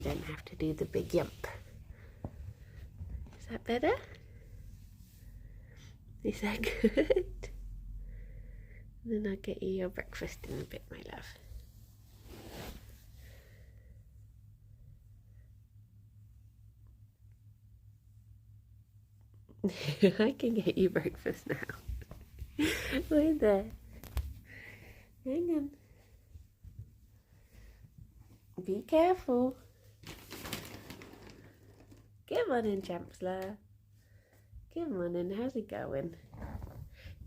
Don't have to do the big yump. Is that better? Is that good? Then I'll get you your breakfast in a bit, my love. I can get you breakfast now. Wait there. Hang on. Be careful. Come on in, Champsler. Come on in. How's it going?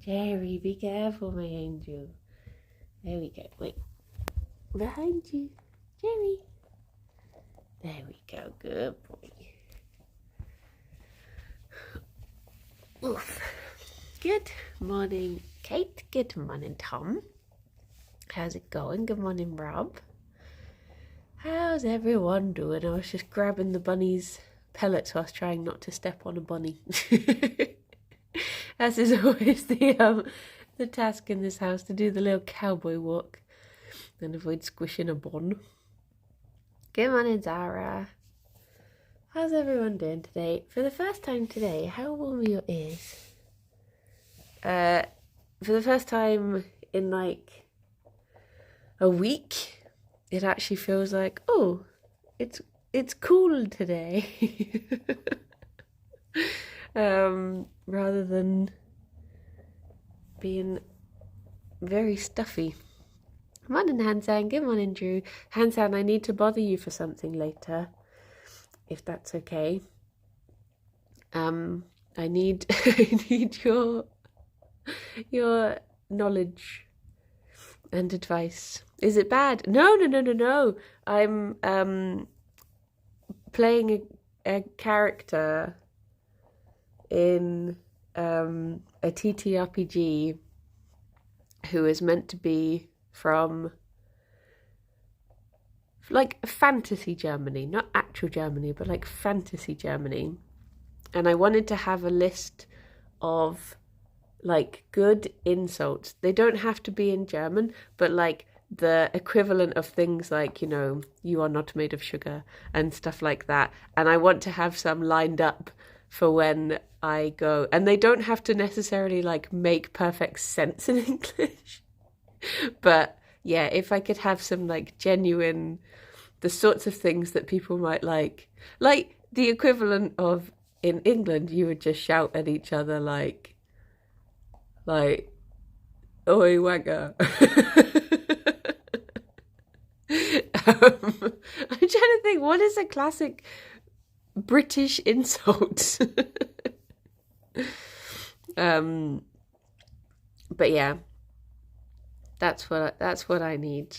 Gerry, be careful, my angel. There we go. Wait. Behind you. Gerry. There we go. Good boy. Oof. Good morning, Kate. Good morning, Tom. How's it going? Good morning, Rob. How's everyone doing? I was just grabbing the bunny's pellets whilst trying not to step on a bunny. As is always the task in this house, to do the little cowboy walk and avoid squishing a bun. Good morning, Zara. How's everyone doing today? For the first time today, how warm are your ears? For the first time in like a week, it actually feels like, oh, it's cool today. Rather than being very stuffy. Morning, Hansan. Good morning, Drew. Hansan, I need to bother you for something later, if that's okay. I need your knowledge and advice. Is it bad? No. I'm playing a character in a TTRPG who is meant to be from like fantasy Germany, not actual Germany, but like fantasy Germany. And I wanted to have a list of like good insults. They don't have to be in German, but like the equivalent of things like, you know, you are not made of sugar and stuff like that. And I want to have some lined up for when I go. And they don't have to necessarily like make perfect sense in English. But yeah, if I could have some like genuine, the sorts of things that people might like the equivalent of in England, you would just shout at each other like, oi wagger. I'm trying to think, what is a classic British insult? But yeah, that's what I need.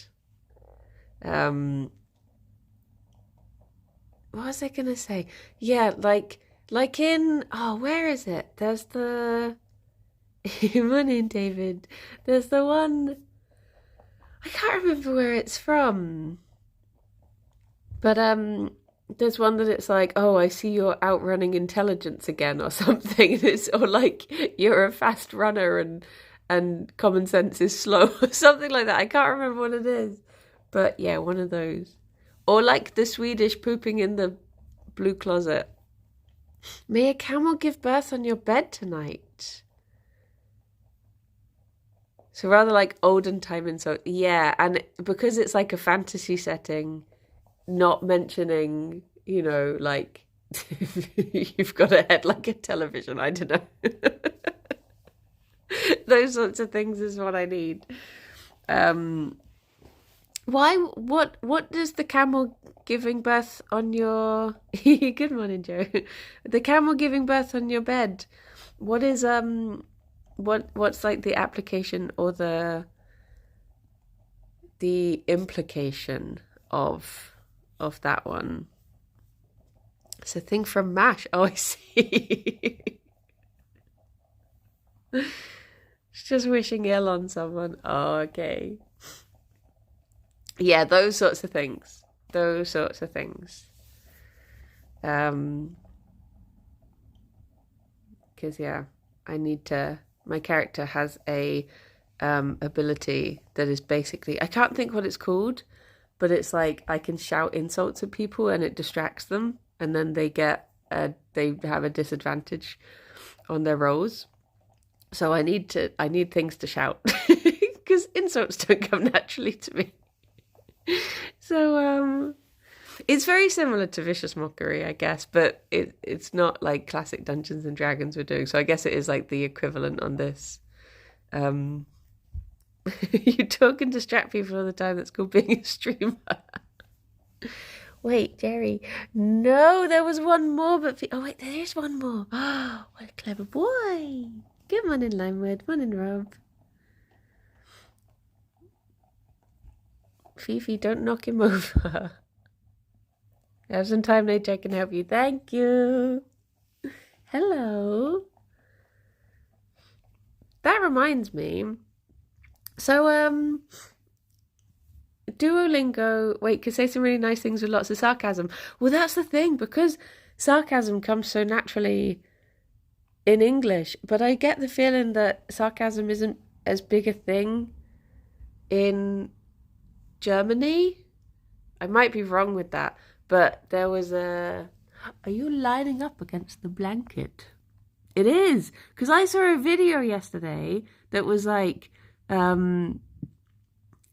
What was I gonna say? Yeah, like in, oh, where is it? There's the morning, David. There's the one, I can't remember where it's from, but there's one that it's like, oh, I see you're outrunning intelligence again, or something. Or like you're a fast runner and common sense is slow, or something like that. I can't remember what it is, but yeah, one of those. Or like the Swedish pooping in the blue closet. May a camel give birth on your bed tonight? So rather like olden time insult. Yeah, and because it's like a fantasy setting, not mentioning, you know, like you've got a head like a television. I don't know. Those sorts of things is what I need. Why? What does the camel giving birth on your? Good morning, Joe. The camel giving birth on your bed. What is what's like the application or the implication of that one? It's a thing from MASH. Oh, I see. It's just wishing ill on someone. Oh, okay. Yeah, those sorts of things. Because yeah, I need to. My character has a ability that is basically, I can't think what it's called, but it's like I can shout insults at people and it distracts them, and then they have a disadvantage on their rolls. So I need things to shout because insults don't come naturally to me. So it's very similar to Vicious Mockery, I guess, but it's not like classic Dungeons and Dragons we're doing. So I guess it is like the equivalent on this. You talk and distract people all the time. That's called being a streamer. Wait, Gerry. No, there was one more, but oh wait, there is one more. Oh, what a clever boy. Good morning, Limewood. Morning, Rob. Fifi, don't knock him over. Have some time later, I can help you. Thank you. Hello. That reminds me. So, Duolingo, could say some really nice things with lots of sarcasm. Well, that's the thing, because sarcasm comes so naturally in English, but I get the feeling that sarcasm isn't as big a thing in Germany. I might be wrong with that, but there was a... Are you lining up against the blanket? It is, because I saw a video yesterday that was like an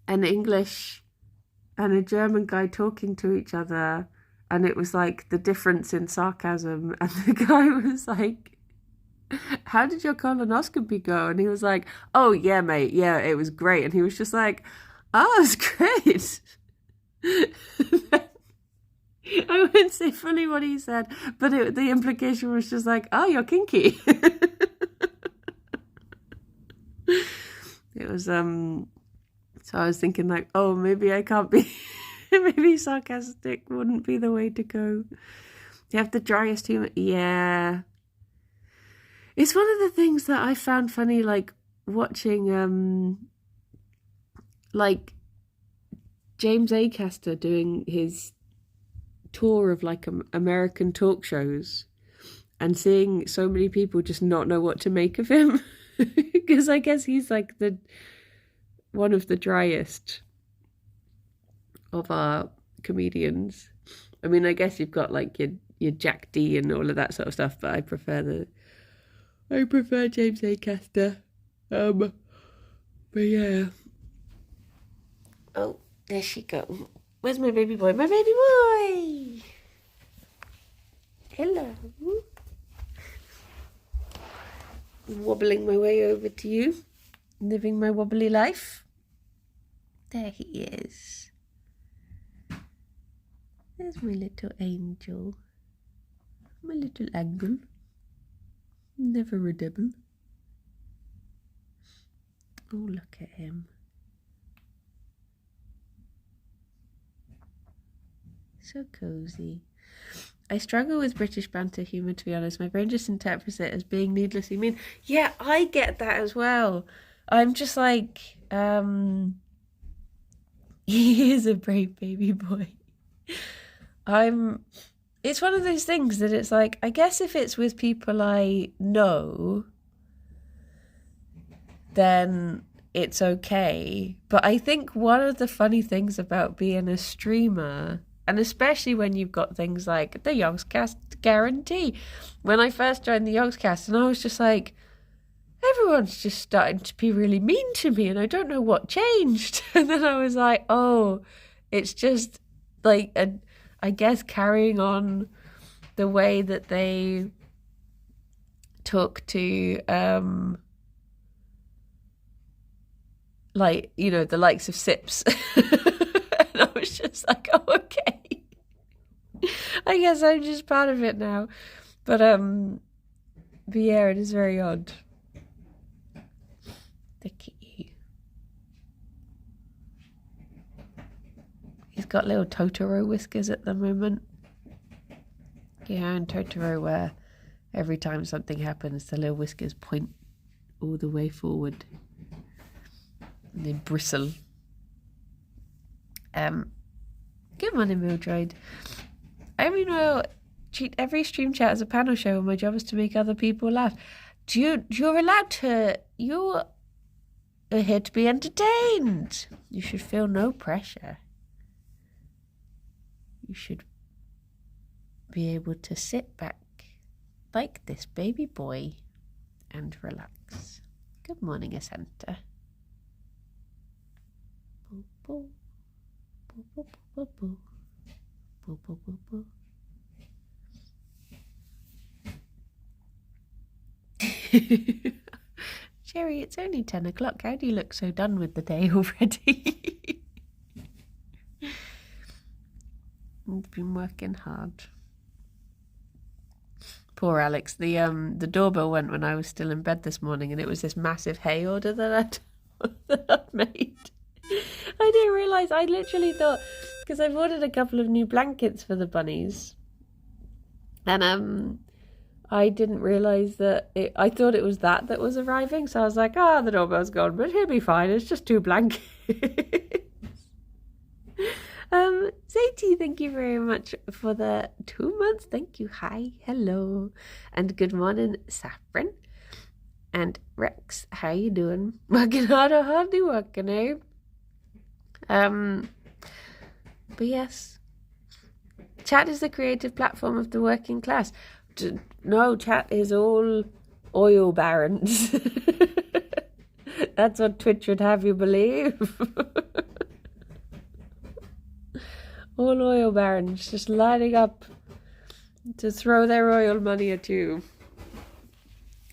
English and a German guy talking to each other, and it was like the difference in sarcasm, and the guy was like, how did your colonoscopy go? And he was like, oh yeah, mate, yeah, it was great. And he was just like, oh, it was great. I wouldn't say fully what he said, but the implication was just like, oh, you're kinky. It was, so I was thinking like, oh, maybe I can't be, maybe sarcastic wouldn't be the way to go. You have the driest humor. Yeah. It's one of the things that I found funny, like watching, like James Acaster doing his tour of like American talk shows and seeing so many people just not know what to make of him because I guess he's like one of the driest of our comedians. I mean, I guess you've got like your Jack D and all of that sort of stuff, but I prefer James Acaster. But yeah. Oh, there she goes. Where's my baby boy? My baby boy! Hello. Wobbling my way over to you. Living my wobbly life. There he is. There's my little angel. My little angel. Never a devil. Oh, look at him. So cozy. I struggle with British banter humour, to be honest. My brain just interprets it as being needlessly mean. Yeah, I get that as well. I'm just like, he is a brave baby boy. It's one of those things that it's like, I guess if it's with people I know, then it's okay. But I think one of the funny things about being a streamer, and especially when you've got things like the Yogscast guarantee. When I first joined the Yogscast, and I was just like, everyone's just starting to be really mean to me, and I don't know what changed. And then I was like, oh, it's just like, I guess carrying on the way that they talk to, like, you know, the likes of Sips. And I was just like, oh, okay. I guess I'm just part of it now. But yeah, it is very odd. The kitty. He's got little Totoro whiskers at the moment. Yeah, and Totoro, where every time something happens, the little whiskers point all the way forward. And they bristle. Good morning, Mildred. I mean, well, treat every stream chat as a panel show, and my job is to make other people laugh. You're allowed to. You're here to be entertained. You should feel no pressure. you should be able to sit back like this baby boy and relax. Good morning, Asanta. Boo, boo. Boo, boo, boo, boo. Boo, boo, boo, boo. Gerry, it's only 10 o'clock. How do you look so done with the day already? You've been working hard. Poor Alex. The doorbell went when I was still in bed this morning, and it was this massive hay order that I'd made. I didn't realise. I literally thought, because I've ordered a couple of new blankets for the bunnies, and I didn't realise that I thought it was that was arriving, so I was like, the doorbell's gone, but he'll be fine, it's just 2 blankets. Zaiti, thank you very much for the 2 months. Thank you. Hi, hello, and good morning, Saffron. And Rex, how you doing? Working hard or hardly working, eh? But yes, chat is the creative platform of the working class. No, chat is all oil barons. That's what Twitch would have you believe. All oil barons just lining up to throw their oil money at you.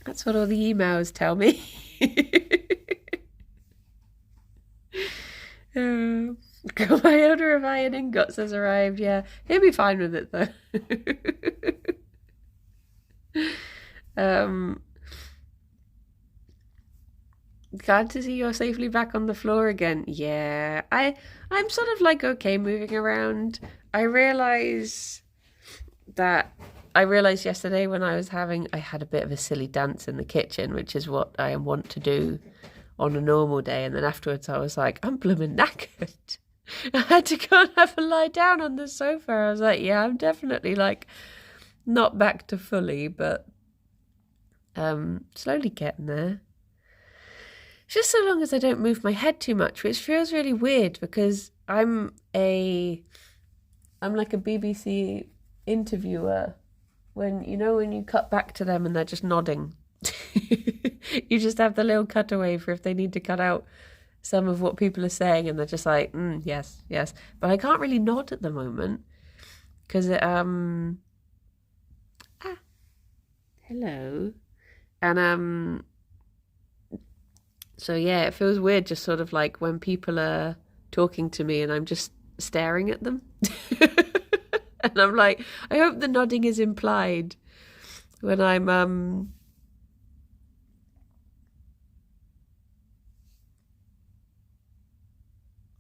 That's what all the emails tell me. My order of iron ingots has arrived. Yeah, he'll be fine with it though. Glad to see you're safely back on the floor again. Yeah, I'm sort of like okay moving around. I realised yesterday when I had a bit of a silly dance in the kitchen, which is what I want to do on a normal day, and then afterwards I was like, I'm blooming knackered. I had to go and have a lie down on the sofa. I was like, yeah, I'm definitely like not back to fully, but slowly getting there. Just so long as I don't move my head too much, which feels really weird because I'm like a BBC interviewer when you cut back to them and they're just nodding. You just have the little cutaway for if they need to cut out some of what people are saying and they're just like, yes, yes. But I can't really nod at the moment because hello. And so yeah, it feels weird just sort of like when people are talking to me and I'm just staring at them. And I'm like, I hope the nodding is implied when I'm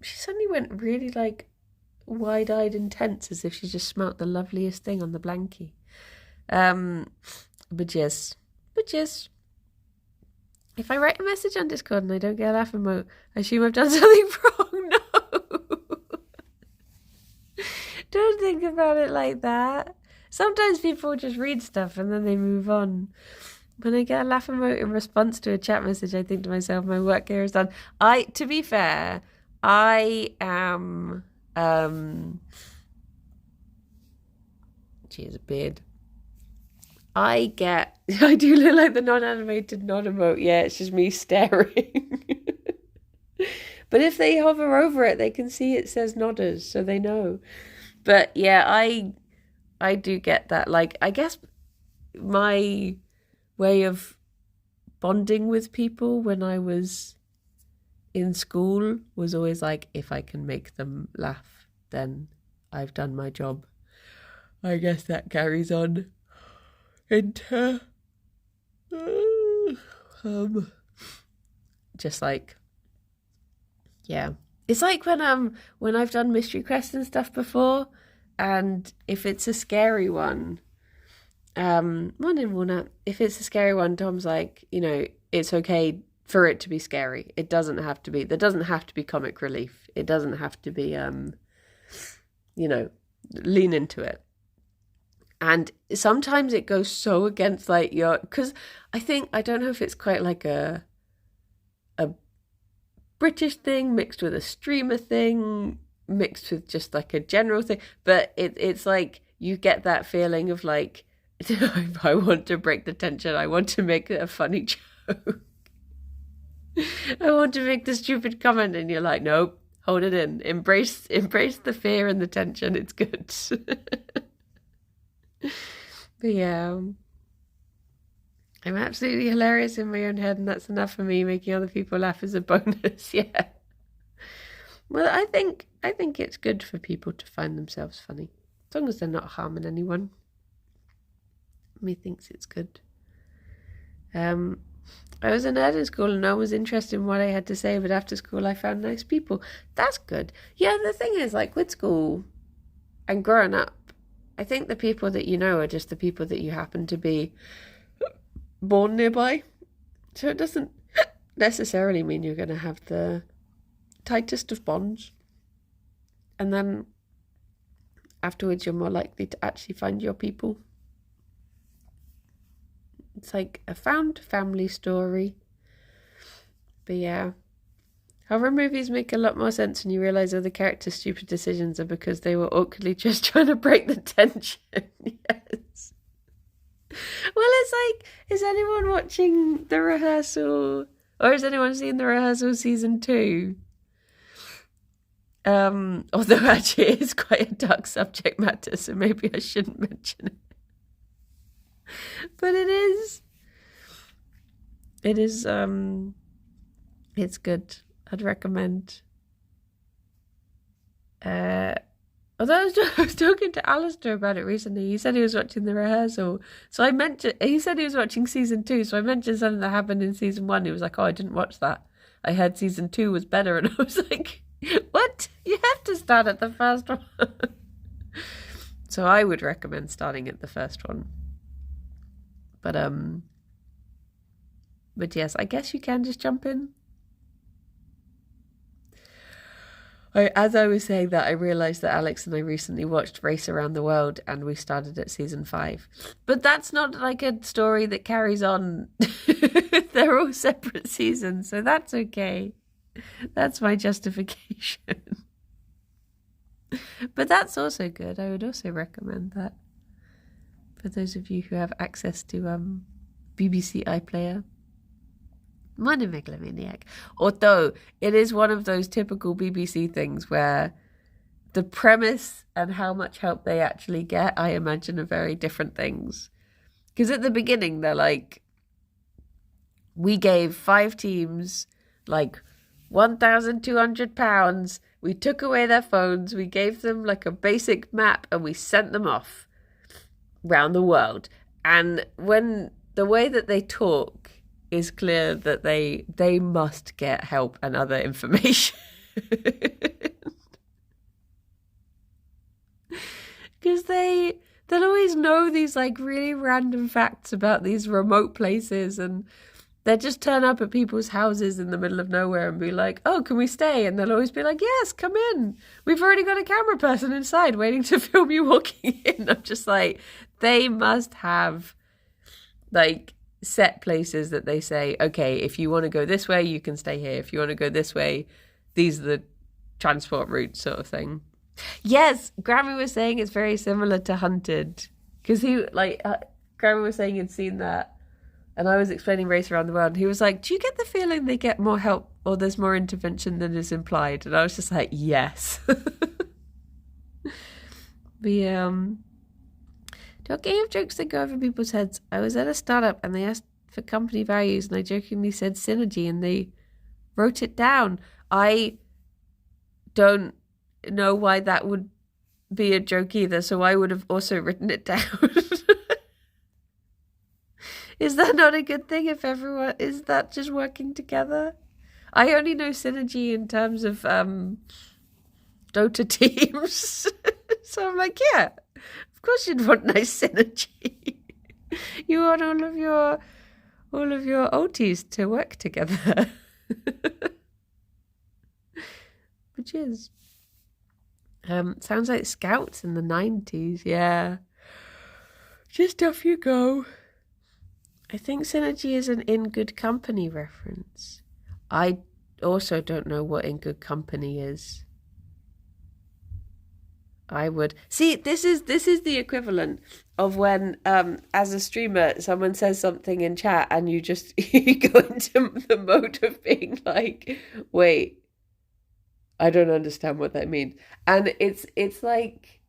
she suddenly went really like wide-eyed and tense as if she just smelt the loveliest thing on the blankie. But yes. If I write a message on Discord and I don't get a laugh emote, I assume I've done something wrong. No. Don't think about it like that. Sometimes people just read stuff and then they move on. When I get a laugh emote in response to a chat message, I think to myself, my work here is done. To be fair, I am she has a beard. I do look like the non-animated nod emote. Yeah, it's just me staring. But if they hover over it, they can see it says nodders, so they know. But yeah, I do get that. Like, I guess my way of bonding with people when I was in school was always like, if I can make them laugh, then I've done my job. I guess that carries on into just like, yeah, it's like when I've done mystery quests and stuff before, and if it's a scary one, morning Warner, if it's a scary one, Tom's like, it's okay for it to be scary. It doesn't have to be. There doesn't have to be comic relief. It doesn't have to be lean into it. And sometimes it goes so against like because I don't know if it's quite like a British thing mixed with a streamer thing. mixed with just like a general thing. But it's like you get that feeling of like, I want to break the tension. I want to make a funny joke. I want to make the stupid comment, and you're like, nope, hold it in. Embrace the fear and the tension. It's good. But yeah, I'm absolutely hilarious in my own head, and that's enough for me. Making other people laugh is a bonus. Yeah. Well, I think it's good for people to find themselves funny, as long as they're not harming anyone. Methinks it's good. I was a nerd in school and no one was interested in what I had to say, but after school I found nice people. That's good. Yeah, the thing is, like, with school and growing up, I think the people that you know are just the people that you happen to be born nearby. So it doesn't necessarily mean you're going to have the tightest of bonds. And then afterwards you're more likely to actually find your people. It's like a found family story. But yeah, horror movies make a lot more sense when you realise all the characters' stupid decisions are because they were awkwardly just trying to break the tension. Yes. Well, it's like, is anyone watching The Rehearsal? Or has anyone seen The Rehearsal season 2? Although actually it's quite a dark subject matter, so maybe I shouldn't mention it. But it's good. I'd recommend. Although I was talking to Alistair about it recently. He said he was watching The Rehearsal. So he said he was watching season 2. So I mentioned something that happened in season 1. He was like, oh, I didn't watch that. I heard season 2 was better. And I was like, what? You have to start at the first one. So I would recommend starting at the first one. But yes, I guess you can just jump in. As I was saying that, I realised that Alex and I recently watched Race Around the World and we started at season 5. But that's not like a story that carries on. They're all separate seasons, so that's okay. That's my justification. But that's also good. I would also recommend that for those of you who have access to BBC iPlayer. Monomegalomaniac. Although it is one of those typical BBC things where the premise and how much help they actually get, I imagine, are very different things. Because at the beginning, they're like, we gave 5 teams like £1,200. We took away their phones. We gave them like a basic map and we sent them off round the world. And when the way that they talk is clear that they must get help and other information. Because they'll always know these like really random facts about these remote places, and they'll just turn up at people's houses in the middle of nowhere and be like, oh, can we stay? And they'll always be like, yes, come in. We've already got a camera person inside waiting to film you walking in. I'm just like, they must have like set places that they say, okay, if you want to go this way, you can stay here. If you want to go this way, these are the transport routes, sort of thing. Yes, Grammy was saying it's very similar to Hunted, because Grammy was saying he'd seen that, and I was explaining Race Around the World, and he was like, do you get the feeling they get more help or there's more intervention than is implied? And I was just like, yes. Talking of jokes that go over people's heads, I was at a startup and they asked for company values and I jokingly said synergy and they wrote it down. I don't know why that would be a joke either, so I would have also written it down. Is that not a good thing if everyone, is that just working together? I only know synergy in terms of Dota teams. So I'm like, yeah. Of course you'd want nice synergy. You want all of your OTs to work together. Which is sounds like Scouts in the 90s, yeah. Just off you go. I think synergy is an In Good Company reference. I also don't know what In Good Company is. I would see. This is the equivalent of when, as a streamer, someone says something in chat and you just you go into the mode of being like, wait, I don't understand what that means, and it's like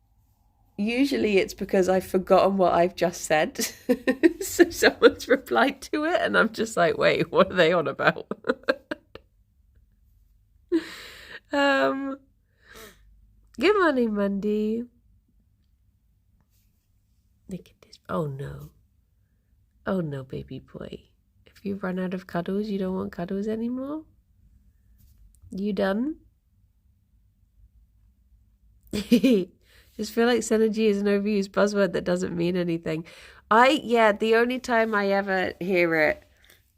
usually it's because I've forgotten what I've just said, so someone's replied to it, and I'm just like, wait, what are they on about? um. Good morning, Mandy. Look at this. Oh no. Oh no, baby boy. If you run out of cuddles, you don't want cuddles anymore? You done? Just feel like synergy is an overused buzzword that doesn't mean anything. The only time I ever hear it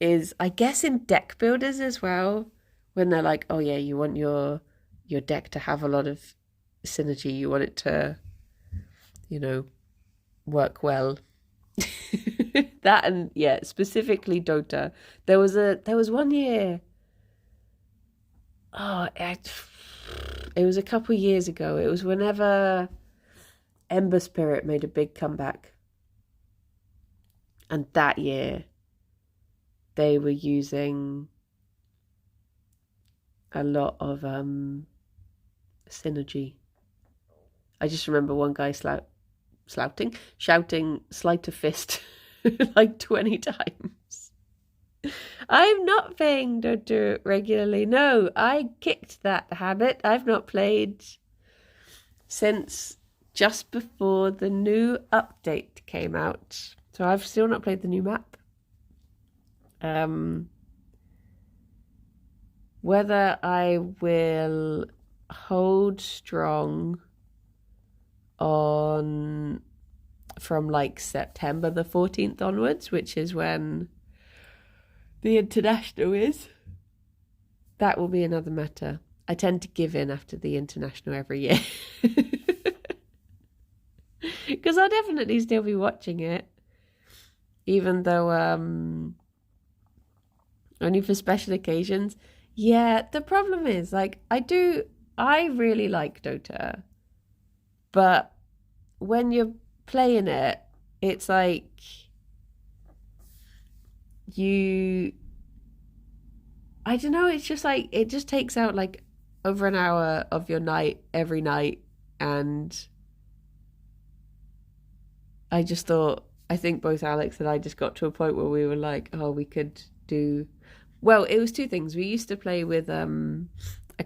is, I guess, in deck builders as well, when they're like, oh yeah, you want your deck to have a lot of synergy, you want it to, work well. That, and specifically Dota. There was one year, it was a couple of years ago. It was whenever Ember Spirit made a big comeback, and that year they were using a lot of synergy. I just remember one guy shouting sleight of fist like 20 times. I'm not playing Dota regularly. No, I kicked that habit. I've not played since just before the new update came out. So I've still not played the new map. Whether I will hold strong from like September the 14th onwards, which is when the international is, that will be another matter. I tend to give in after the international every year. Because I'll definitely still be watching it, even though only for special occasions. Yeah, the problem is, like, I really like Dota, but when you're playing it, it's like I don't know, it's just like, it just takes out like over an hour of your night every night, and I think both Alex and I just got to a point where we were like, oh, we could do, well, it was two things. We used to play with a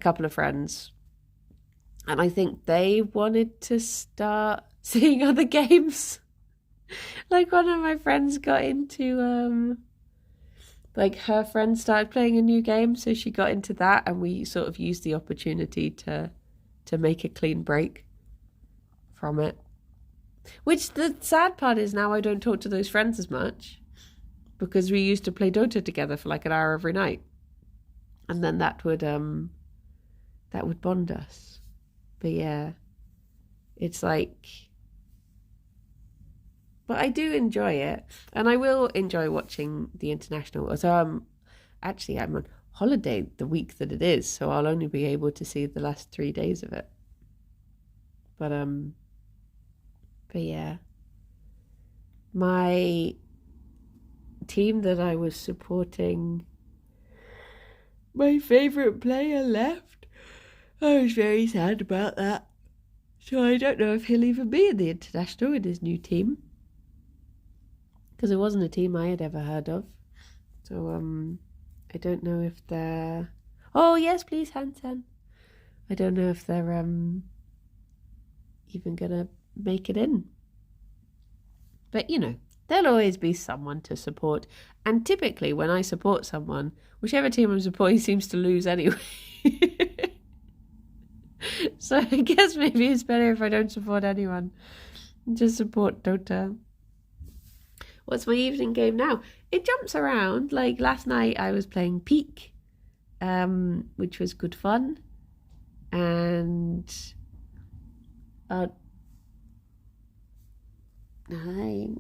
couple of friends, and I think they wanted to start seeing other games. Like, one of my friends got into like, her friend started playing a new game, so she got into that, and we sort of used the opportunity to make a clean break from it. Which, the sad part is, now I don't talk to those friends as much, because we used to play Dota together for like an hour every night, and then that would bond us. But yeah, it's like, but I do enjoy it, and I will enjoy watching the international. So I'm on holiday the week that it is, so I'll only be able to see the last 3 days of it. But yeah, my team that I was supporting, my favourite player left. I was very sad about that. So I don't know if he'll even be in the international with his new team, because it wasn't a team I had ever heard of. So I don't know if they're... Oh yes, please, Hansen. I don't know if they're even gonna make it in. But there'll always be someone to support, and typically when I support someone, whichever team I'm supporting seems to lose anyway. So I guess maybe it's better if I don't support anyone. Just support Dota. What's my evening game now? It jumps around. Like, last night I was playing Peak, which was good fun. And that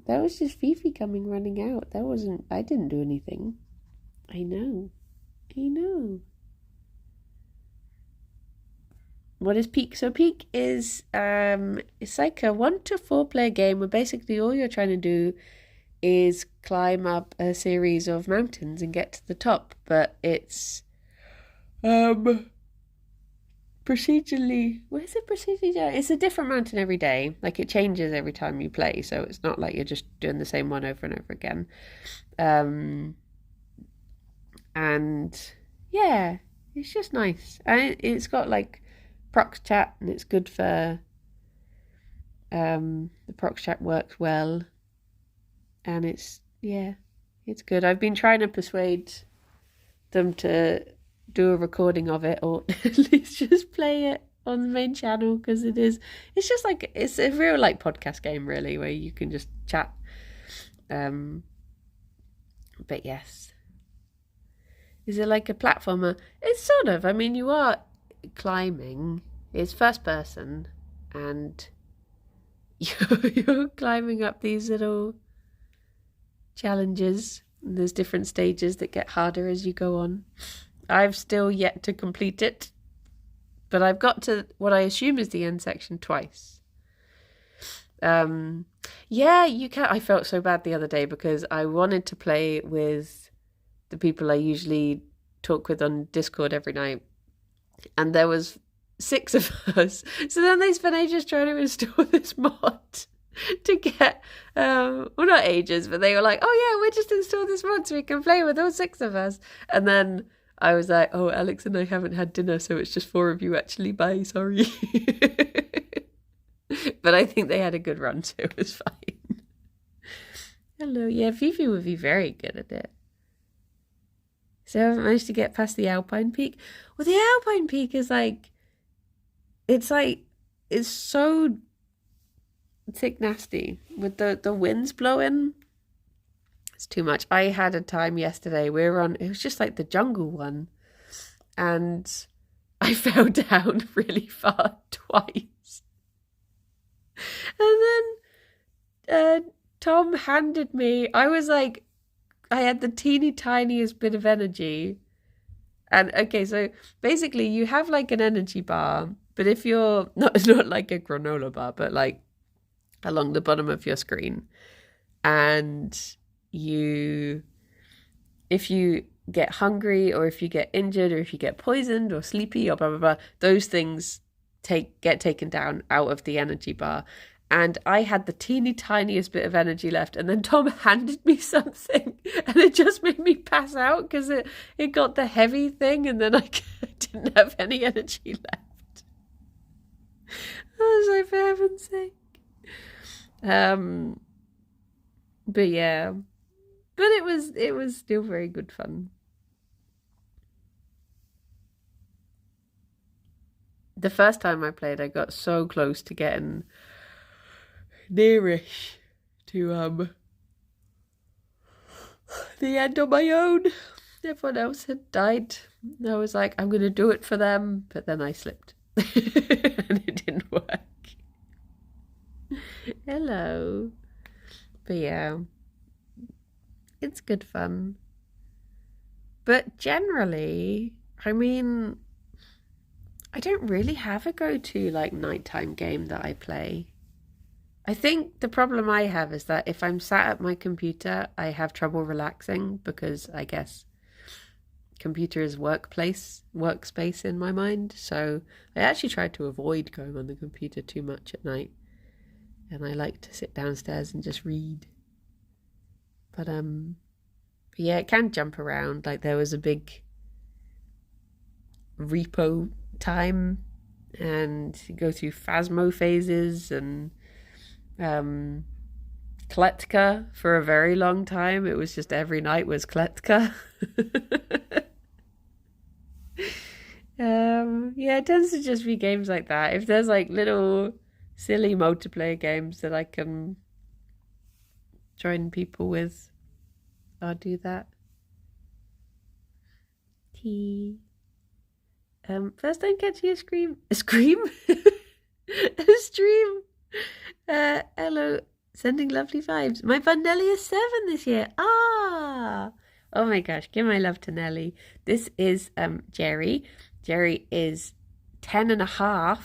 was just Fifi running out. I didn't do anything. I know. what is Peak? So Peak is it's like a 1 to 4 player game where basically all you're trying to do is climb up a series of mountains and get to the top. But it's procedurally, where's it procedurally? It's a different mountain every day. Like it changes every time you play, so it's not like you're just doing the same one over and over again. And yeah, it's just nice. And it's got like prox chat, and it's good for the prox chat works well, and it's good. I've been trying to persuade them to do a recording of it, or at least just play it on the main channel, because it's just like, it's a real like podcast game really, where you can just chat. But yes, is it like a platformer? It's sort of. I mean, you are climbing. It's first person, and you're climbing up these little challenges, and there's different stages that get harder as you go on. I've still yet to complete it, but I've got to what I assume is the end section twice. Yeah, you can. I felt so bad the other day because I wanted to play with the people I usually talk with on Discord every night, and there was 6 of us. So then they spent ages trying to install this mod to get, well, not ages, but they were like, oh yeah, we'll just install this mod so we can play with all 6 of us. And then I was like, oh, Alex and I haven't had dinner, so it's just 4 of you actually. Bye, sorry. But I think they had a good run, so it was fine. Hello. Yeah, Fifi would be very good at it. So I haven't managed to get past the Alpine Peak. Well, the Alpine Peak is like, it's so thick nasty with the winds blowing. It's too much. I had a time yesterday, it was just like the jungle one, and I fell down really far twice. And then Tom handed me, I had the teeny tiniest bit of energy. And okay, so basically you have like an energy bar, but if you're not like a granola bar, but like along the bottom of your screen, and if you get hungry, or if you get injured, or if you get poisoned or sleepy or blah blah blah, those things get taken down out of the energy bar. And I had the teeny tiniest bit of energy left, and then Tom handed me something, and it just made me pass out because it got the heavy thing, and then I didn't have any energy left. I was like, for heaven's sake. But yeah, but it was still very good fun. The first time I played, I got so close to getting nearish to the end on my own. Everyone else had died. I was like, I'm gonna do it for them, but then I slipped and it didn't work. Hello. But yeah, it's good fun. But generally, I mean, I don't really have a go-to like nighttime game that I play. I think the problem I have is that if I'm sat at my computer, I have trouble relaxing, because I guess computer is workspace in my mind. So I actually try to avoid going on the computer too much at night, and I like to sit downstairs and just read. But yeah, it can jump around. Like there was a big repo time, and you go through Phasmo phases, and Kletka for a very long time. It was just every night was Kletka. Yeah, it tends to just be games like that. If there's like little silly multiplayer games that I can join people with, I'll do that. Tea. First time catching a stream. A stream? Hello, sending lovely vibes. My bun Nelly is 7 this year. Ah, oh my gosh, give my love to Nelly. This is Gerry. Gerry is 10.5,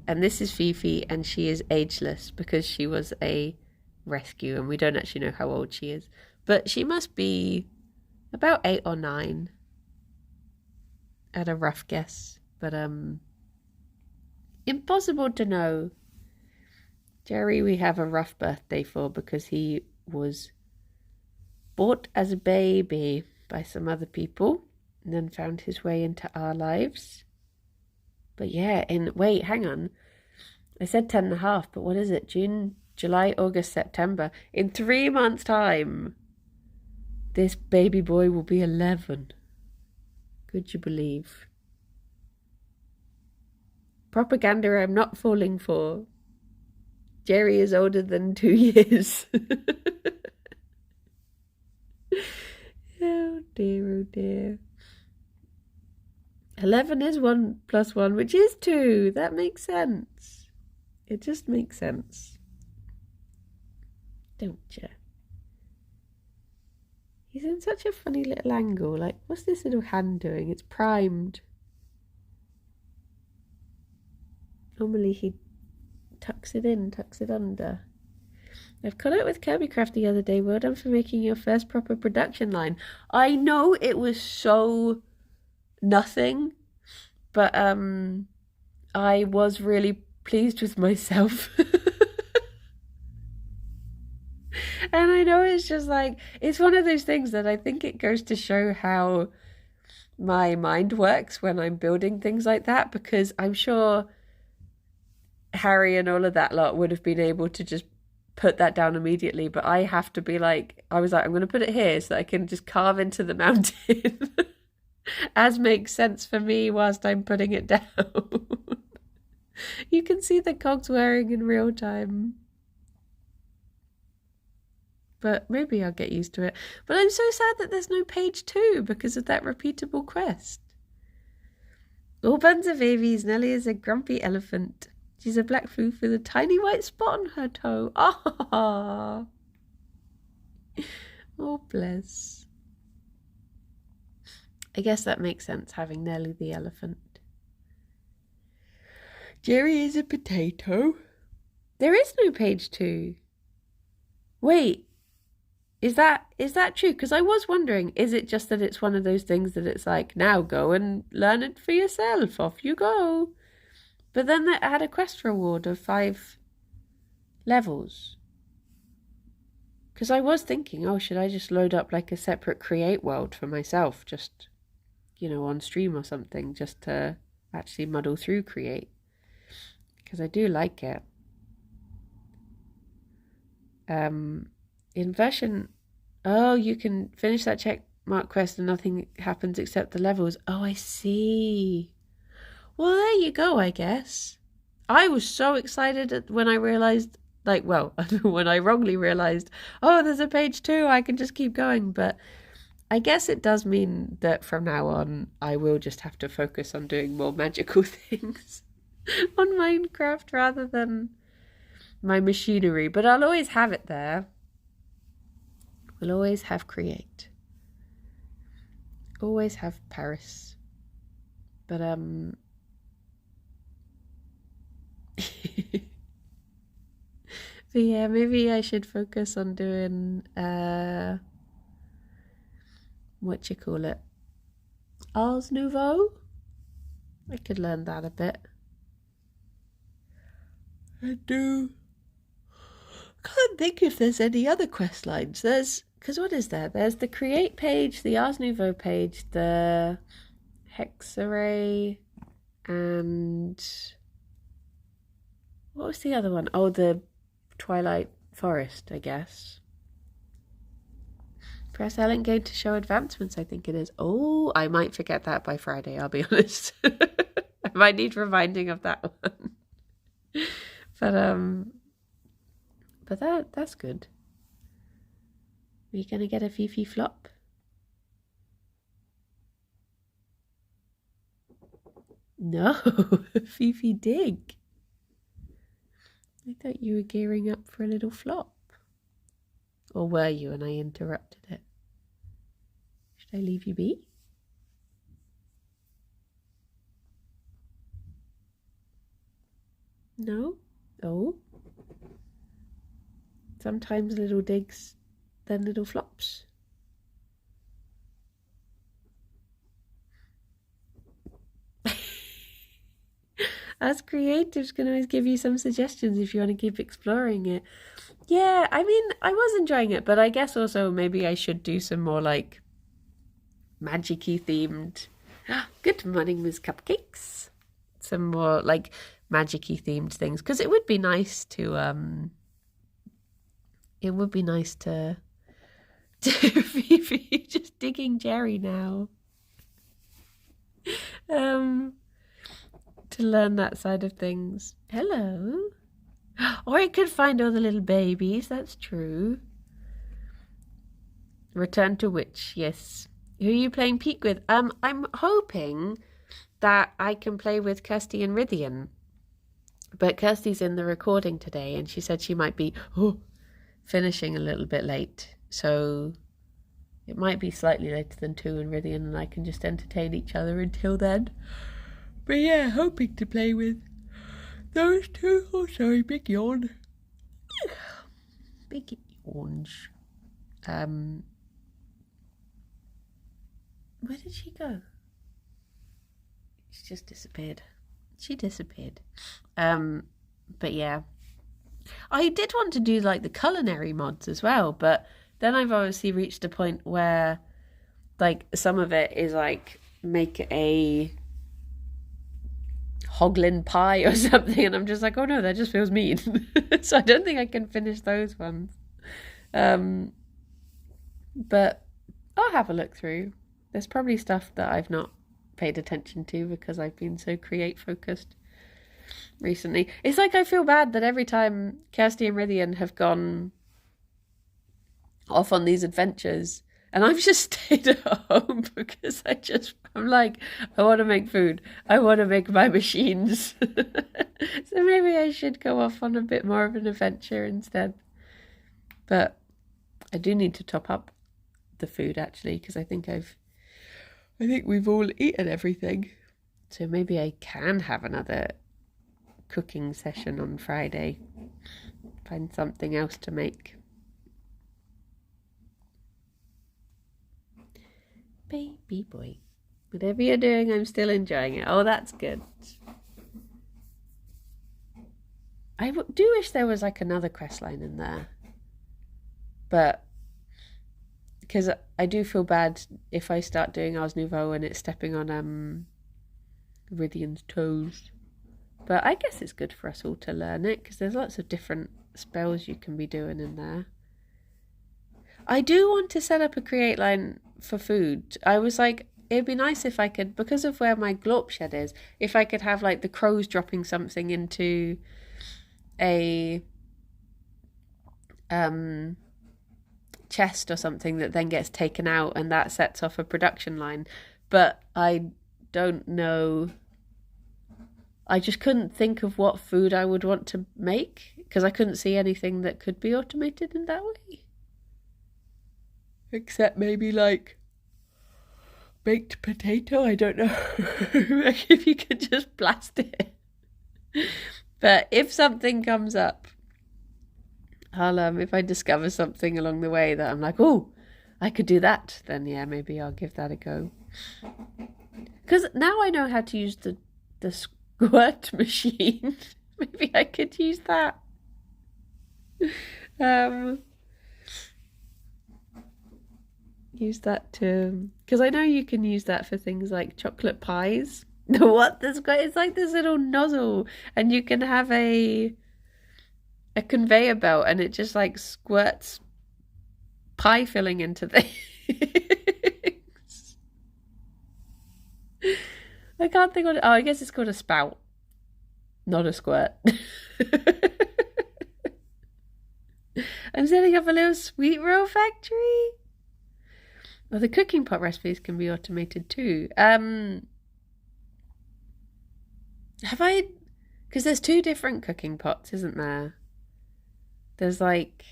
and this is Fifi, and she is ageless because she was a rescue, and we don't actually know how old she is, but she must be about 8 or 9 at a rough guess, but impossible to know. Gerry we have a rough birthday for because he was bought as a baby by some other people and then found his way into our lives. But yeah, wait, hang on. I said 10.5, but what is it? June, July, August, September. In 3 months' time, this baby boy will be 11. Could you believe? Propaganda I'm not falling for. Gerry is older than 2 years. Oh dear, oh dear. 11 is 1 plus 1, which is 2. That makes sense. It just makes sense. Don't you? He's in such a funny little angle. Like, what's this little hand doing? It's primed. Normally he tucks it in, tucks it under. I've caught up with Kirbycraft the other day. Well done for making your first proper production line. I know it was so nothing, but I was really pleased with myself. And I know it's just like, it's one of those things that I think it goes to show how my mind works when I'm building things like that, because I'm sure Harry and all of that lot would have been able to just put that down immediately, but I have to be like, I was like, I'm going to put it here so that I can just carve into the mountain as makes sense for me whilst I'm putting it down. You can see the cogs whirring in real time. But maybe I'll get used to it. But I'm so sad that there's no page 2 because of that repeatable quest. All buns are babies. Nellie is a grumpy elephant. She's a black floof with a tiny white spot on her toe. Ah, oh bless. I guess that makes sense, having Nellie the elephant. Gerry is a potato. There is no page 2. Wait. Is that true? Because I was wondering, is it just that it's one of those things that it's like, now go and learn it for yourself, off you go. But then it had a quest reward of 5 levels. Because I was thinking, oh, should I just load up like a separate create world for myself, just, on stream or something, just to actually muddle through create. Because I do like it. In version, you can finish that check mark quest and nothing happens except the levels. Oh, I see. Well, there you go, I guess. I was so excited when I realised, when I wrongly realised, oh, there's a page 2, I can just keep going. But I guess it does mean that from now on, I will just have to focus on doing more magical things on Minecraft rather than my machinery. But I'll always have it there. We'll always have create. Always have Paris. But but yeah, maybe I should focus on doing Ars Nouveau. I could learn that a bit. I do. Can't think if there's any other quest lines. Because what is there? There's the create page, the Ars Nouveau page, the hex array, and what was the other one? Oh, the Twilight Forest, I guess. Press L and game to show advancements, I think it is. Oh, I might forget that by Friday, I'll be honest. I might need reminding of that one. But that's good. Are you gonna get a Fifi flop? No, Fifi dig. I thought you were gearing up for a little flop. Or were you and I interrupted it? Should I leave you be? No? Oh. Sometimes little digs, then little flops. Us creatives can always give you some suggestions if you want to keep exploring it. Yeah, I mean, I was enjoying it, but I guess also maybe I should do some more like magic-y themed. Good morning, Miss Cupcakes. Some more like magic-y themed things because it would be nice to Fifi just digging Gerry now. To learn that side of things. Hello. Or it could find all the little babies, that's true. Return to Witch, yes. Who are you playing Peak with? I'm hoping that I can play with Kirsty and Rythian. But Kirsty's in the recording today and she said she might be finishing a little bit late. So it might be slightly later than 2 and Rythian and I can just entertain each other until then. But yeah, hoping to play with those two. Oh, sorry, big yawn. Big yawns. Where did she go? She just disappeared. She disappeared. But yeah. I did want to do like the culinary mods as well, but then I've obviously reached a point where like some of it is like make a hoglin pie or something, and I'm just like, oh no, that just feels mean. So I don't think I can finish those ones. But I'll have a look through. There's probably stuff that I've not paid attention to because I've been so create focused recently. It's like I feel bad that every time Kirsty and Rythian have gone off on these adventures and I've just stayed at home because I'm like, I want to make food. I want to make my machines. So maybe I should go off on a bit more of an adventure instead. But I do need to top up the food actually because I think we've all eaten everything. So maybe I can have another cooking session on Friday. Find something else to make. Baby boy. Whatever you're doing, I'm still enjoying it. Oh, that's good. I do wish there was like another quest line in there. But because I do feel bad if I start doing Ars Nouveau and it's stepping on Rythian's toes. But I guess it's good for us all to learn it because there's lots of different spells you can be doing in there. I do want to set up a create line for food. I was like, it'd be nice if I could, because of where my glorp shed is, if I could have like the crows dropping something into a chest or something that then gets taken out and that sets off a production line. But I don't know. I just couldn't think of what food I would want to make because I couldn't see anything that could be automated in that way. Except maybe like baked potato, I don't know. Like if you could just blast it. But if something comes up, I'll if I discover something along the way that I'm like, oh, I could do that, then yeah, maybe I'll give that a go. Because now I know how to use the squirt machine. Maybe I could use that. Use that to, because I know you can use that for things like chocolate pies. What? It's like this little nozzle, and you can have a conveyor belt, and it just like squirts pie filling into things. I can't think what. Oh, I guess it's called a spout, not a squirt. I'm setting up a little sweet roll factory. Well, the cooking pot recipes can be automated too. Have I? Because there's 2 different cooking pots, isn't there? There's like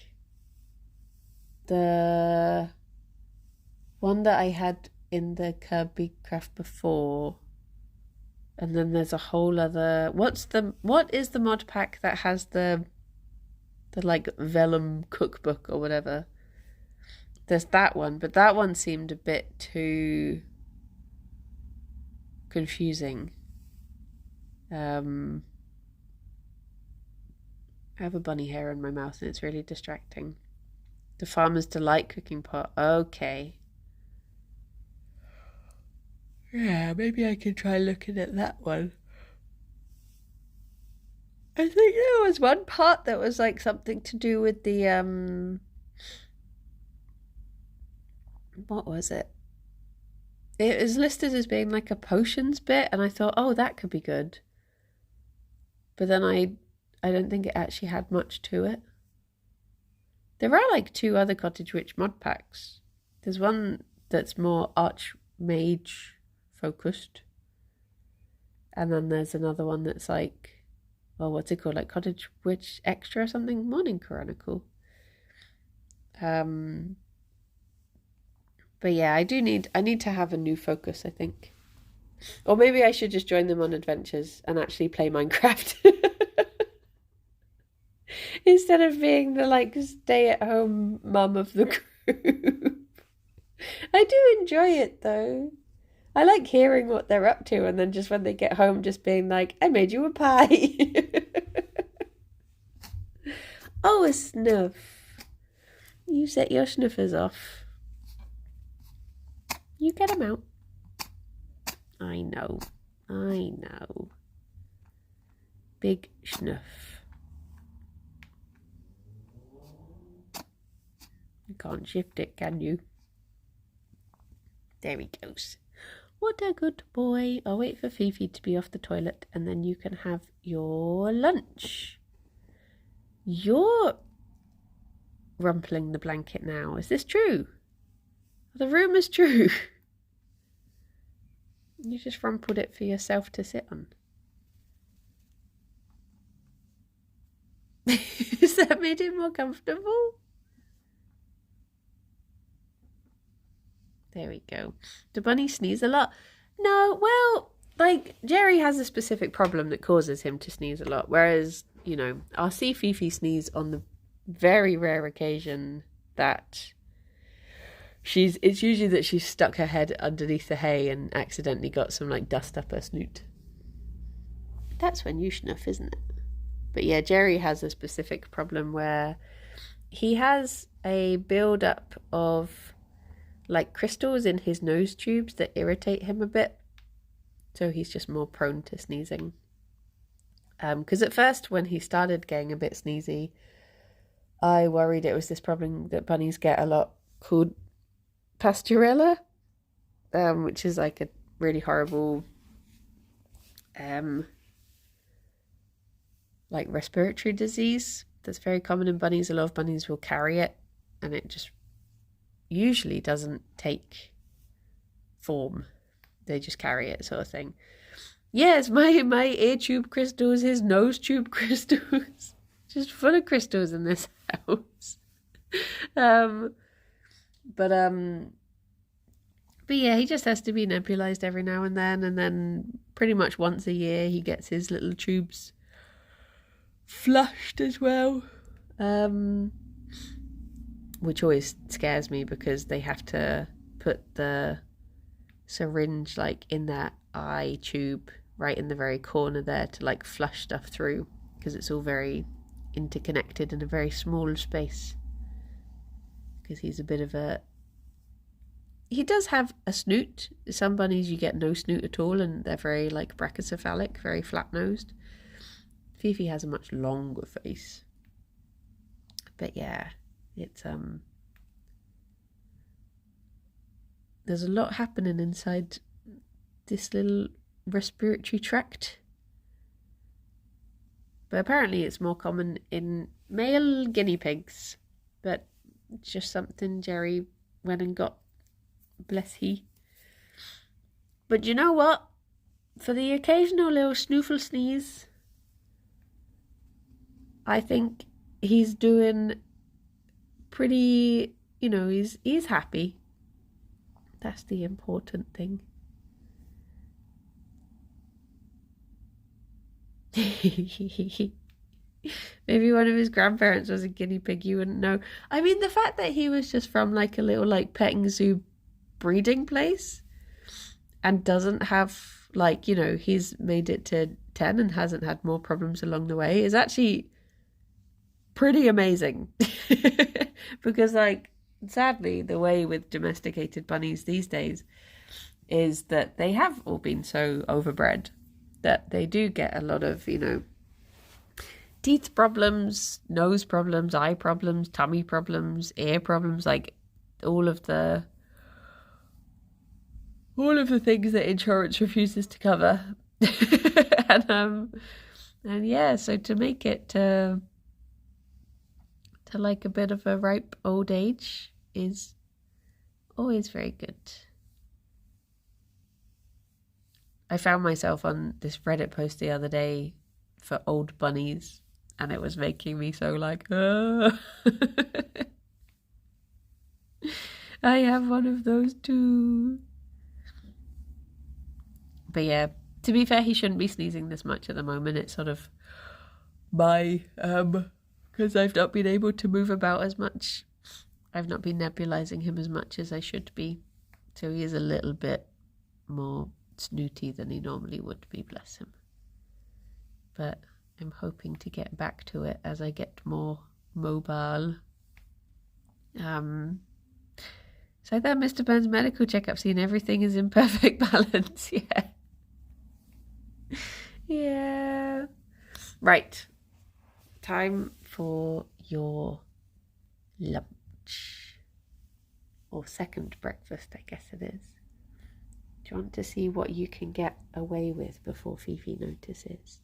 the one that I had in the Kirby Craft before. And then there's a whole other... What is the mod pack that has the like vellum cookbook or whatever? There's that one, but that one seemed a bit too confusing. I have a bunny hair in my mouth and it's really distracting. The Farmer's Delight cooking pot. Okay. Yeah, maybe I can try looking at that one. I think there was one part that was like something to do with the what was it? It was listed as being like a potions bit, and I thought, oh, that could be good. But then I don't think it actually had much to it. There are like 2 other Cottage Witch mod packs. There's one that's more Archmage focused. And then there's another one that's like, well, what's it called? Like Cottage Witch Extra or something? Morning Chronicle. But yeah, I need to have a new focus, I think. Or maybe I should just join them on adventures and actually play Minecraft. Instead of being the like stay-at-home mum of the group. I do enjoy it though. I like hearing what they're up to, and then just when they get home just being like, I made you a pie. Oh, a snuff. You set your snuffers off. You get them out. I know. Big snuff. You can't shift it, can you? There he goes. What a good boy. I'll wait for Fifi to be off the toilet and then you can have your lunch. You're rumpling the blanket now. Is this true? Are the rumours true? You just rumpled it for yourself to sit on. Has that made it more comfortable? There we go. Do bunnies sneeze a lot? No, well, like, Gerry has a specific problem that causes him to sneeze a lot. Whereas, you know, I'll see Fifi sneeze on the very rare occasion that it's usually that she's stuck her head underneath the hay and accidentally got some, like, dust up her snoot. That's when you snuff, isn't it? But yeah, Gerry has a specific problem where he has a build-up of like crystals in his nose tubes that irritate him a bit, so he's just more prone to sneezing. Because at first when he started getting a bit sneezy, I worried it was this problem that bunnies get a lot called pasturella, which is like a really horrible like respiratory disease that's very common in bunnies. A lot of bunnies will carry it and it just usually doesn't take form. They just carry it, sort of thing. Yes, my ear tube crystals, his nose tube crystals. Just full of crystals in this house. But yeah, he just has to be nebulized every now and then pretty much once a year he gets his little tubes flushed as well. Which always scares me because they have to put the syringe like in that eye tube right in the very corner there to like flush stuff through, because it's all very interconnected in a very small space. Because he's a bit of a... He does have a snoot. Some bunnies you get no snoot at all and they're very like brachycephalic, very flat-nosed. Fifi has a much longer face. But yeah, it's there's a lot happening inside this little respiratory tract. But apparently it's more common in male guinea pigs. But it's just something Gerry went and got. Bless he. But you know what? For the occasional little snoofle sneeze, I think he's doing pretty, you know, he's happy. That's the important thing. Maybe one of his grandparents was a guinea pig, you wouldn't know. I mean, the fact that he was just from like a little like petting zoo breeding place and doesn't have like, you know, he's made it to 10 and hasn't had more problems along the way is actually pretty amazing. Because like, sadly, the way with domesticated bunnies these days is that they have all been so overbred that they do get a lot of, you know, teeth problems, nose problems, eye problems, tummy problems, ear problems, like all of the things that insurance refuses to cover. And yeah, so to make it to like a bit of a ripe old age is always very good. I found myself on this Reddit post the other day for old bunnies, and it was making me so like, I have one of those too. But yeah, to be fair, he shouldn't be sneezing this much at the moment. It's sort of because I've not been able to move about as much. I've not been nebulizing him as much as I should be. So he is a little bit more snooty than he normally would be, bless him. But I'm hoping to get back to it as I get more mobile. So that Mr. Burns' medical checkup scene, everything is in perfect balance. Yeah. Yeah. Right. Time for your lunch. Or second breakfast, I guess it is. Do you want to see what you can get away with before Fifi notices?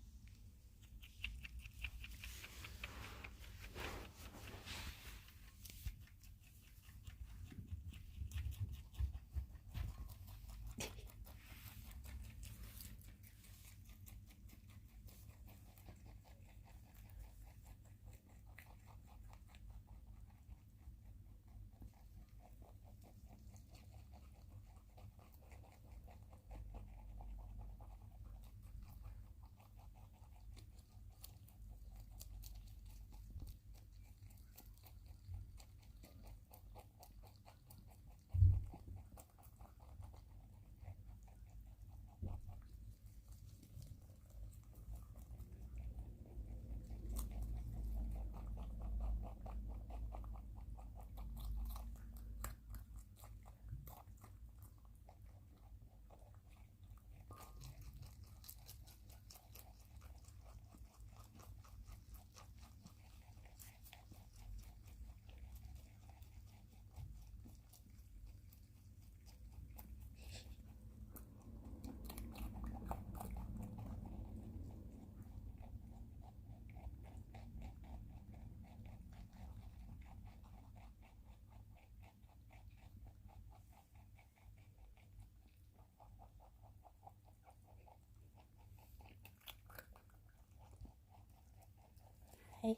Hey.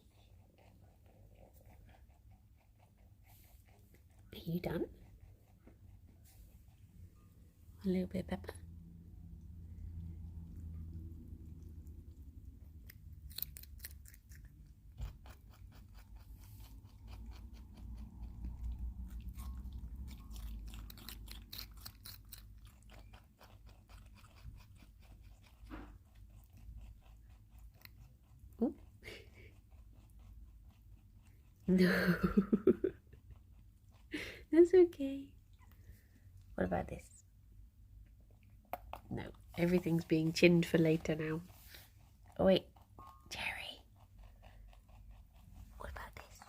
Are you done? A little bit, Peppa. Oh. No. That's okay. What about this? No, everything's being chinned for later now. Oh wait, Gerry. What about this?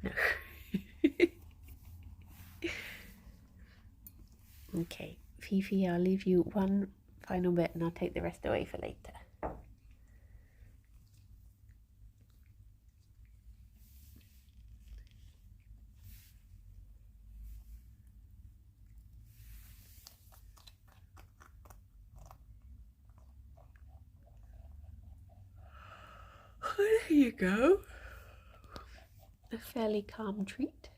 No. Okay, Fifi, I'll leave you one final bit and I'll take the rest away for later. There you go. a fairly calm treat.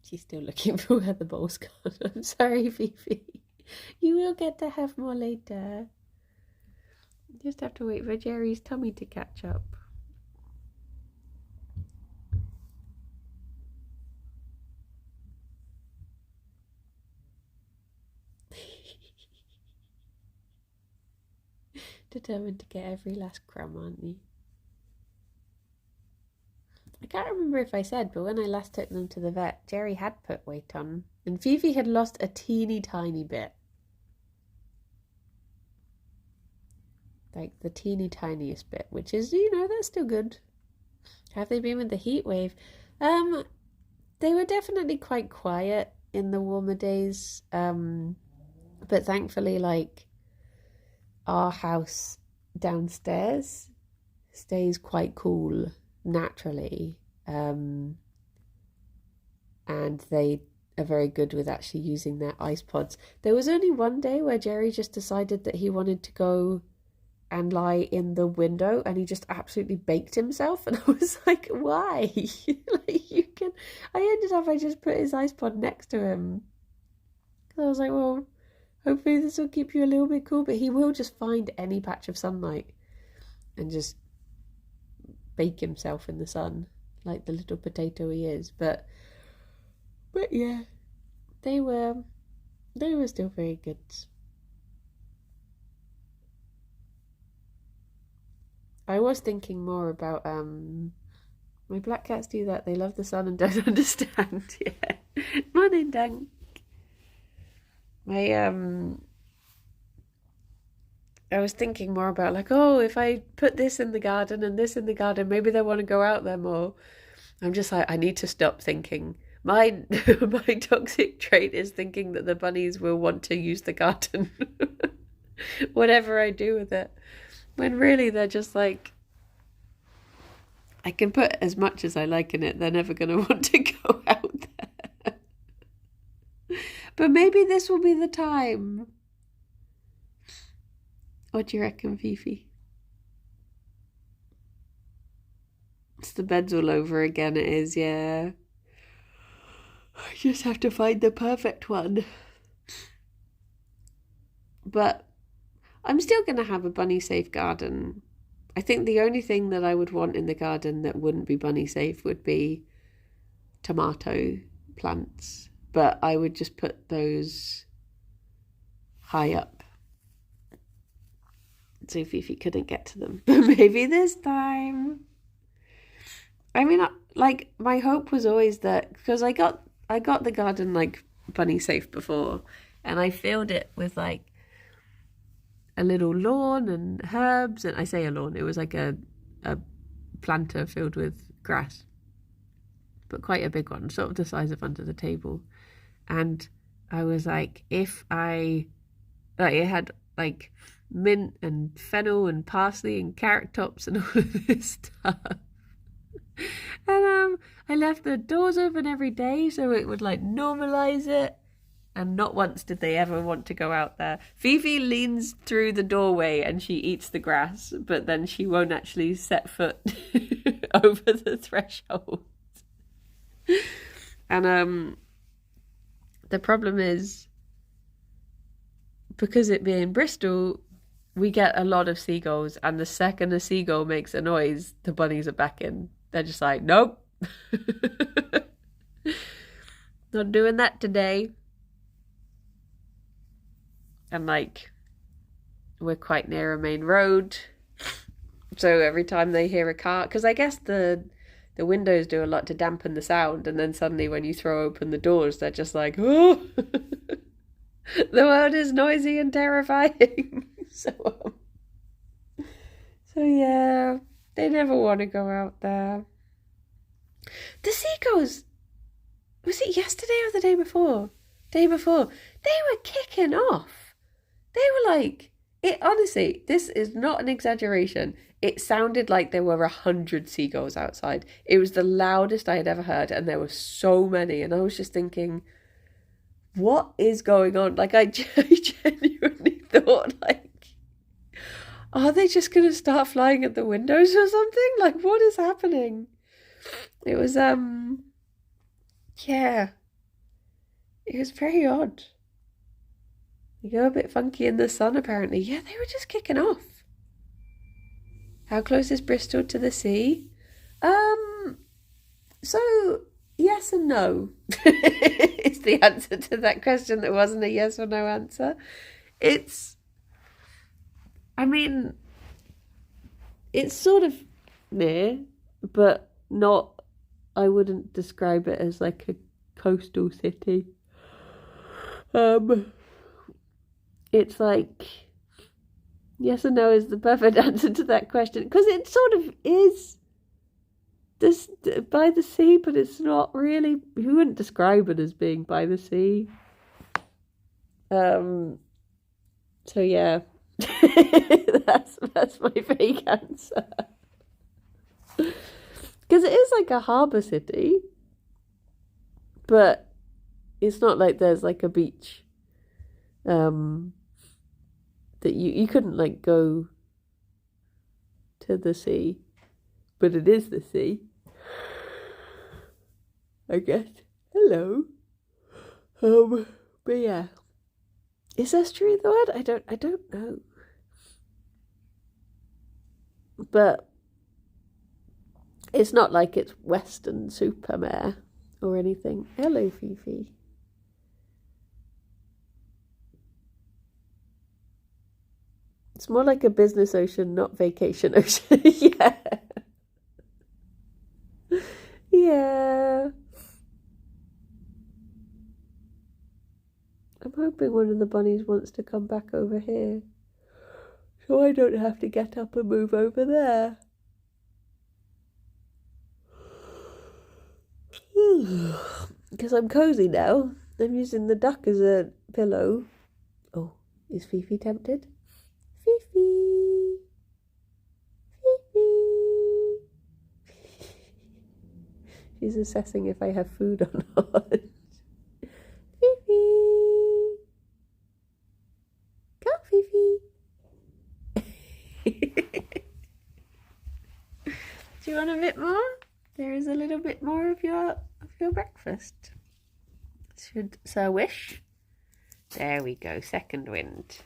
She's still looking for where the bowl's gone. I'm sorry, Fifi. You will get to have more later. Just have to wait for Gerry's tummy to catch up. Determined to get every last crumb, aren't you? I can't remember if I said, but when I last took them to the vet, Gerry had put weight on, and Fifi had lost a teeny tiny bit. Like the teeny tiniest bit, which is, that's still good. Have they been with the heat wave? They were definitely quite quiet in the warmer days, but thankfully, like, our house downstairs stays quite cool naturally, and they are very good with actually using their ice pods. There was only one day where Gerry just decided that he wanted to go and lie in the window, and he just absolutely baked himself, and I was like, why? I just put his ice pod next to him. I was like, well, hopefully this will keep you a little bit cool, but he will just find any patch of sunlight and just bake himself in the sun like the little potato he is. But yeah, they were still very good. I was thinking more about my black cats do that. They love the sun and don't understand. Yeah. Morning, Dunk. I was thinking more about, like, oh, if I put this in the garden and this in the garden, maybe they want to go out there more. I'm just like, I need to stop thinking. My toxic trait is thinking that the bunnies will want to use the garden, whatever I do with it. When really they're just like, I can put as much as I like in it. They're never going to want to go out there. But maybe this will be the time. What do you reckon, Fifi? It's the beds all over again, it is, yeah. I just have to find the perfect one. But I'm still going to have a bunny safe garden. I think the only thing that I would want in the garden that wouldn't be bunny safe would be tomato plants. But I would just put those high up, so Fifi couldn't get to them. But maybe this time. I mean, like, my hope was always that, because I got the garden like bunny safe before, and I filled it with like a little lawn and herbs, and I say a lawn, it was like a planter filled with grass, but quite a big one, sort of the size of under the table. And I was like, if it had like mint and fennel and parsley and carrot tops and all of this stuff. And I left the doors open every day so it would like normalize it. And not once did they ever want to go out there. Fifi leans through the doorway and she eats the grass, but then she won't actually set foot over the threshold. And the problem is, because it being Bristol, we get a lot of seagulls, and the second a seagull makes a noise, the bunnies are back in. They're just like, nope. Not doing that today. And like, we're quite near a main road, so every time they hear a car, because I guess the windows do a lot to dampen the sound, and then suddenly when you throw open the doors, they're just like, oh, the world is noisy and terrifying. So yeah, they never want to go out there. The seagulls, was it yesterday or the day before? Day before. They were kicking off. They were like, honestly, this is not an exaggeration. It sounded like there were 100 seagulls outside. It was the loudest I had ever heard, and there were so many. And I was just thinking, what is going on? Like, I genuinely thought, like, are they just going to start flying at the windows or something? Like, what is happening? It was, yeah, it was very odd. They go a bit funky in the sun, apparently. Yeah, they were just kicking off. How close is Bristol to the sea? So yes and no. It's the answer to that question that wasn't a yes or no answer. It's sort of near, but not, I wouldn't describe it as like a coastal city. It's like, yes or no is the perfect answer to that question, because it sort of is this by the sea, but it's not really. You wouldn't describe it as being by the sea. So yeah, that's my fake answer. Because it is like a harbour city, but it's not like there's like a beach. That you couldn't like go to the sea, but it is the sea, I guess. Hello. But yeah, is estuary the word? I don't know. But it's not like it's Western Supermare or anything. Hello, Fifi. It's more like a business ocean, not vacation ocean. Yeah. Yeah. I'm hoping one of the bunnies wants to come back over here, so I don't have to get up and move over there. Because I'm cozy now. I'm using the duck as a pillow. Oh, is Fifi tempted? Fifi! Fifi! She's assessing if I have food or not. Fifi! Come, Fifi! Do you want a bit more? There is a little bit more of your breakfast. Should Sir wish? There we go, second wind.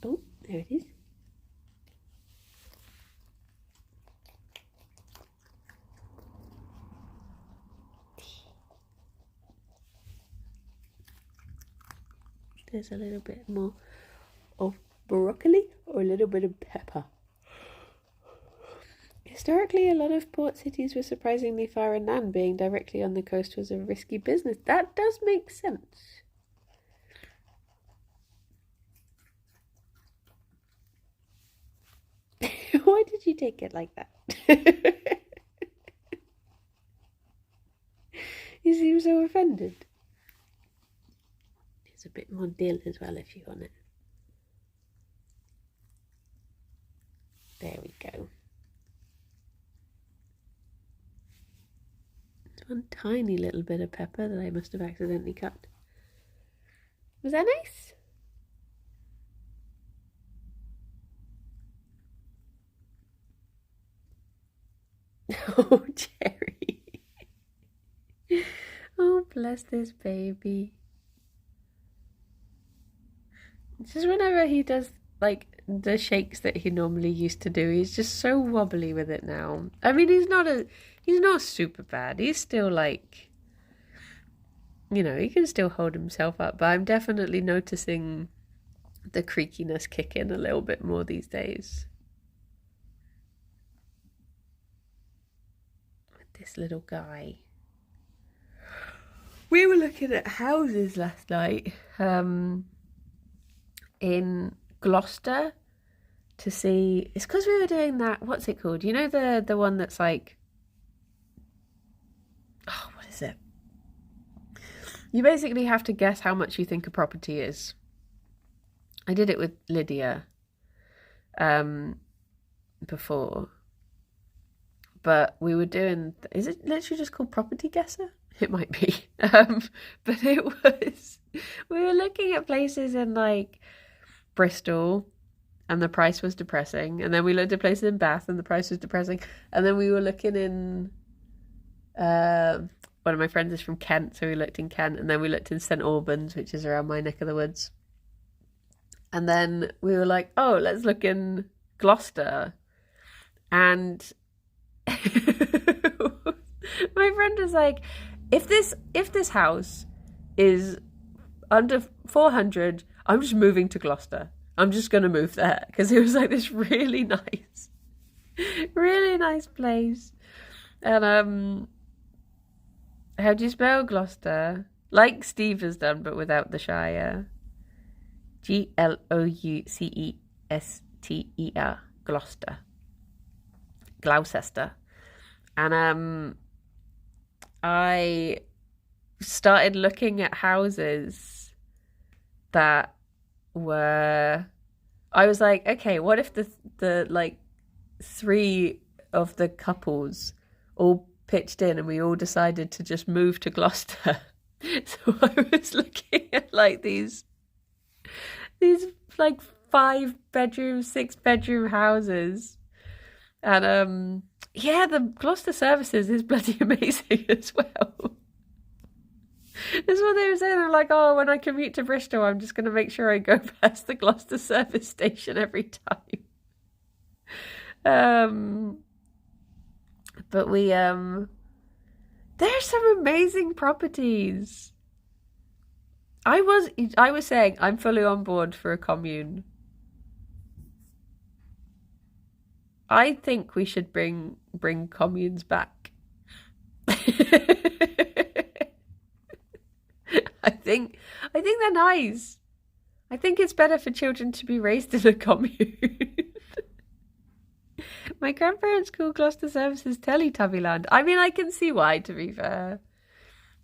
Oh, there it is. There's a little bit more of broccoli or a little bit of pepper. Historically, a lot of port cities were surprisingly far inland. Being directly on the coast was a risky business. That does make sense. Why did you take it like that? You seem so offended. There's a bit more dill as well if you want it. There we go. There's one tiny little bit of pepper that I must have accidentally cut. Was that nice? Oh, Gerry. Oh, bless this baby. Just whenever he does like the shakes that he normally used to do, he's just so wobbly with it now. I mean, he's not super bad. He's still like, you know, he can still hold himself up, but I'm definitely noticing the creakiness kick in a little bit more these days. With this little guy. We were looking at houses last night, in Gloucester to see. It's because we were doing that. What's it called? You know the one that's like. Oh, what is it? You basically have to guess how much you think a property is. I did it with Lydia, before. But we were doing, is it literally just called Property Guesser? It might be. But it was, we were looking at places in like Bristol and the price was depressing. And then we looked at places in Bath and the price was depressing. And then we were looking in, one of my friends is from Kent, so we looked in Kent. And then we looked in St Albans, which is around my neck of the woods. And then we were like, oh, let's look in Gloucester. And my friend was like, if this house is under 400, I'm just moving to Gloucester. I'm just going to move there. Because it was like this really nice place. And how do you spell Gloucester? Like Steve has done, but without the Shire. Gloucester. Gloucester. And I started looking at houses that were, I was like, okay, what if the like three of the couples all pitched in and we all decided to just move to Gloucester? So I was looking at like these like 5-bedroom, 6-bedroom houses. And yeah, the Gloucester services is bloody amazing as well. That's what they were saying. They're like, oh, when I commute to Bristol, I'm just going to make sure I go past the Gloucester service station every time. But we there's some amazing properties. I was saying I'm fully on board for a commune. I think we should bring communes back. I think they're nice. I think it's better for children to be raised in a commune. My grandparents call Gloucester services Teletubbyland. I mean, I can see why, to be fair.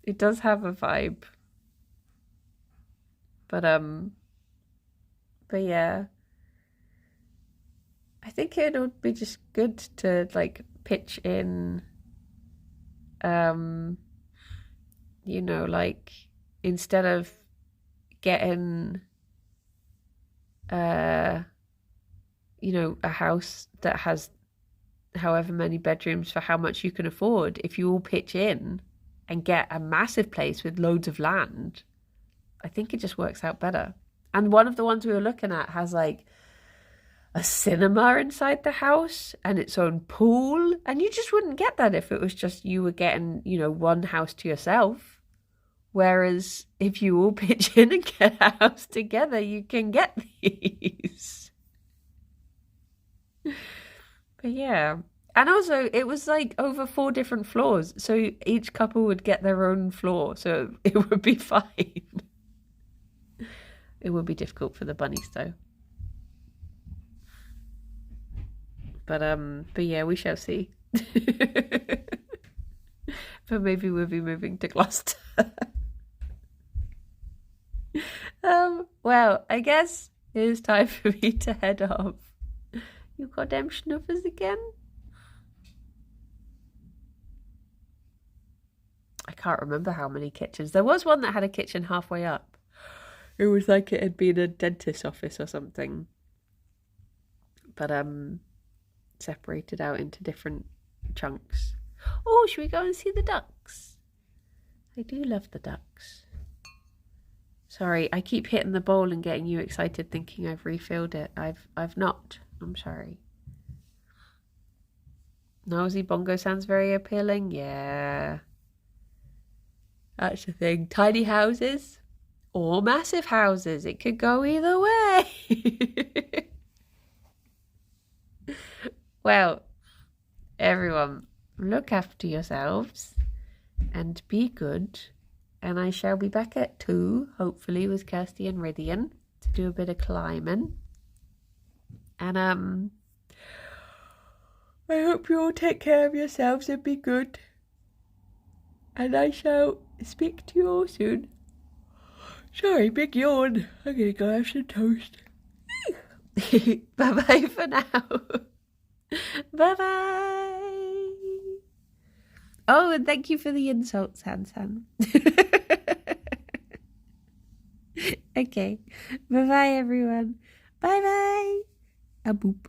It does have a vibe. But yeah. I think it would be just good to like pitch in, you know, like instead of getting, you know, a house that has however many bedrooms for how much you can afford, if you all pitch in and get a massive place with loads of land, I think it just works out better. And one of the ones we were looking at has like a cinema inside the house and its own pool, and you just wouldn't get that if it was just you were getting, you know, one house to yourself. Whereas if you all pitch in and get a house together, you can get these. But yeah. And also it was like over 4 different floors, so each couple would get their own floor, so it would be fine. It would be difficult for the bunnies though. But yeah, we shall see. But maybe we'll be moving to Gloucester. Well, I guess it is time for me to head off. You goddamn snuffers again? I can't remember how many kitchens. There was one that had a kitchen halfway up. It was like it had been a dentist's office or something. But separated out into different chunks. Oh, should we go and see the ducks? I do love the ducks. Sorry, I keep hitting the bowl and getting you excited thinking I've refilled it. I've not. I'm sorry. Nosy bongo sounds very appealing. Yeah. That's the thing. Tiny houses or massive houses. It could go either way. Well, everyone, look after yourselves and be good. And I shall be back at 2, hopefully, with Kirsty and Rydian to do a bit of climbing. And I hope you all take care of yourselves and be good. And I shall speak to you all soon. Sorry, big yawn. I'm gonna go have some toast. Bye-bye for now. Bye-bye. Oh, and thank you for the insults, Hansan. Okay. Bye-bye, everyone. Bye-bye. A boop.